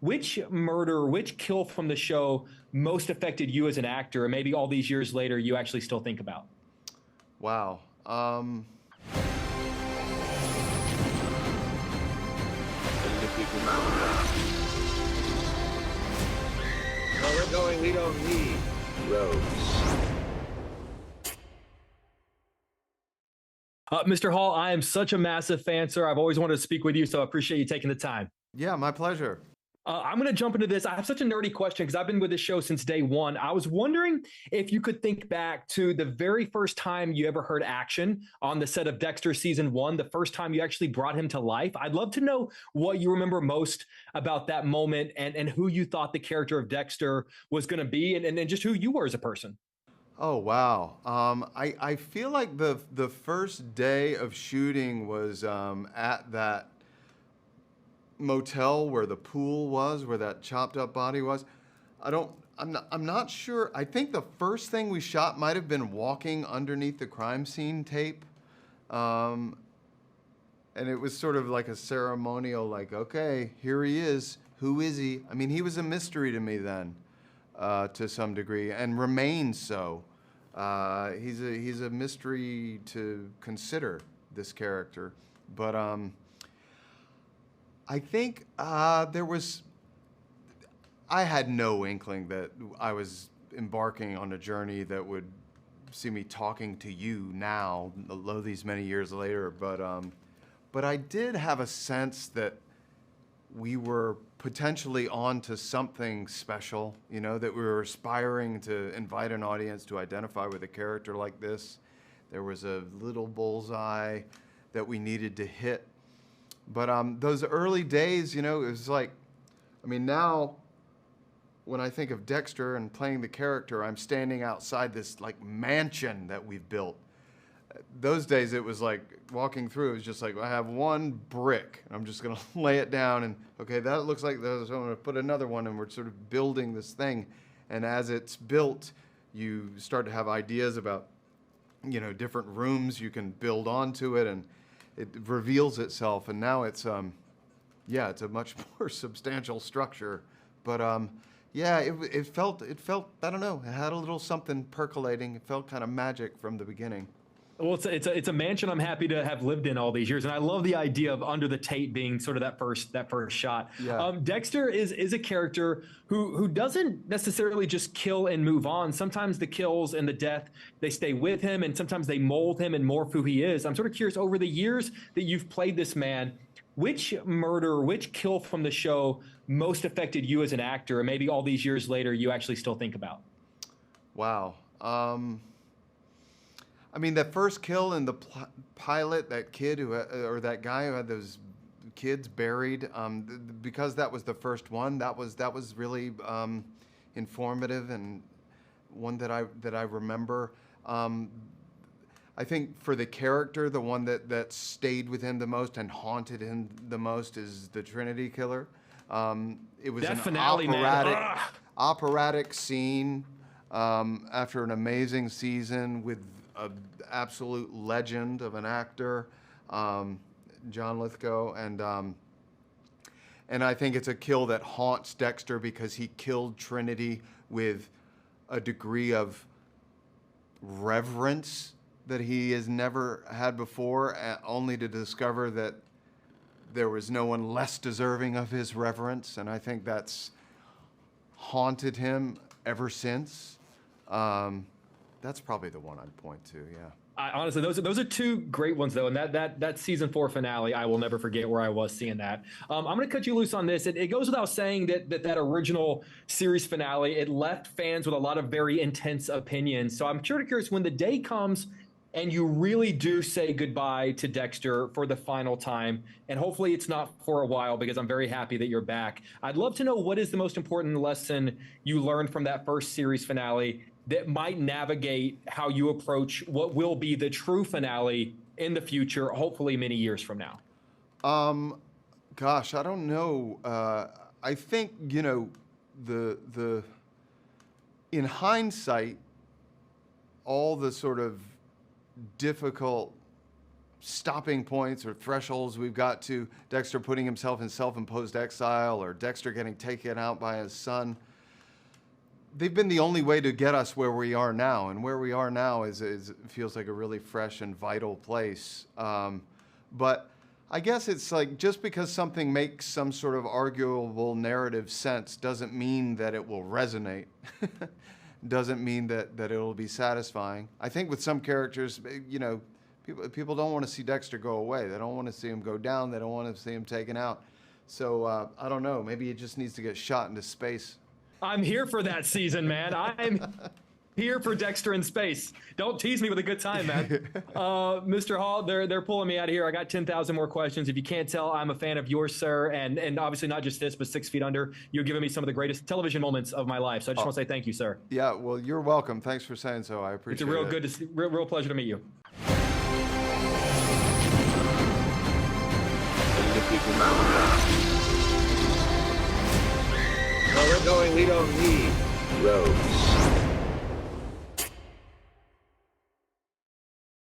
which murder, which kill from the show most affected you as an actor, and maybe all these years later you actually still think about? Wow. Where we're going, we don't need roads. Mr. Hall, I am such a massive fan, sir. I've always wanted to speak with you, so I appreciate you taking the time. Yeah, my pleasure. I'm going to jump into this. I have such a nerdy question because I've been with this show since day one. I was wondering if you could think back to the very first time you ever heard action on the set of Dexter season one, the first time you actually brought him to life. I'd love to know what you remember most about that moment and who you thought the character of Dexter was going to be and just who you were as a person. Oh wow. I feel like the first day of shooting was at that motel where the pool was, where that chopped up body was. I'm not sure. I think the first thing we shot might have been walking underneath the crime scene tape. And it was sort of like a ceremonial, like, okay, here he is. Who is he? I mean, he was a mystery to me then, to some degree, and remains so. He's a mystery to consider, this character. But I think I had no inkling that I was embarking on a journey that would see me talking to you now, although these many years later. But I did have a sense that we were potentially on to something special, you know, that we were aspiring to invite an audience to identify with a character like this. There was a little bullseye that we needed to hit. But those early days, you know, it was like, I mean, now when I think of Dexter and playing the character, I'm standing outside this like mansion that we've built. Those days it was like walking through, it was just like, I have one brick. I'm just going to lay it down and, okay, that looks like those. I'm going to put another one, and we're sort of building this thing. And as it's built, you start to have ideas about, you know, different rooms you can build onto it, and it reveals itself. And now it's, yeah, it's a much more substantial structure. But yeah, it felt, I don't know, it had a little something percolating. It felt kind of magic from the beginning. Well, it's a mansion I'm happy to have lived in all these years, and I love the idea of under the tape being sort of that first shot. Yeah. Dexter is a character who doesn't necessarily just kill and move on. Sometimes the kills and the death, they stay with him, and sometimes they mold him and morph who he is. I'm sort of curious, over the years that you've played this man, which murder, which kill from the show most affected you as an actor, and maybe all these years later you actually still think about? Wow. I mean, that first kill in the pilot, that kid or that guy who had those kids buried, because that was the first one. That was really informative, and one that I remember. I think for the character, the one that stayed with him the most and haunted him the most is the Trinity Killer. It was That an finale, man. operatic scene after an amazing season with an absolute legend of an actor, John Lithgow, and I think it's a kill that haunts Dexter because he killed Trinity with a degree of reverence that he has never had before, only to discover that there was no one less deserving of his reverence, and I think that's haunted him ever since. That's probably the one I'd point to, yeah. Honestly, those are two great ones though, and that season 4 finale, I will never forget where I was seeing that. I'm going to cut you loose on this. It goes without saying that original series finale, it left fans with a lot of very intense opinions. So I'm sure curious, when the day comes and you really do say goodbye to Dexter for the final time, and hopefully it's not for a while because I'm very happy that you're back. I'd love to know, what is the most important lesson you learned from that first series finale that might navigate how you approach what will be the true finale in the future, hopefully many years from now? Gosh, I don't know. I think, you know, the in hindsight, all the sort of difficult stopping points or thresholds we've got to. Dexter putting himself in self-imposed exile, or Dexter getting taken out by his son. They've been the only way to get us where we are now, and where we are now feels like a really fresh and vital place. But I guess it's like, just because something makes some sort of arguable narrative sense doesn't mean that it will resonate. Doesn't mean that it'll be satisfying. I think with some characters, you know, people don't want to see Dexter go away. They don't want to see him go down. They don't want to see him taken out. So I don't know. Maybe he just needs to get shot into space. I'm here for that season, man. I'm here for Dexter in space. Don't tease me with a good time, man. Mr. Hall, they're pulling me out of here. I got 10,000 more questions. If you can't tell, I'm a fan of yours, sir. And obviously not just this, but 6 Feet Under. You're giving me some of the greatest television moments of my life. So I just want to say thank you, sir. Yeah, well, you're welcome. Thanks for saying so. I appreciate it. It's a real good, real pleasure to meet you. Where we're going, we don't need roads.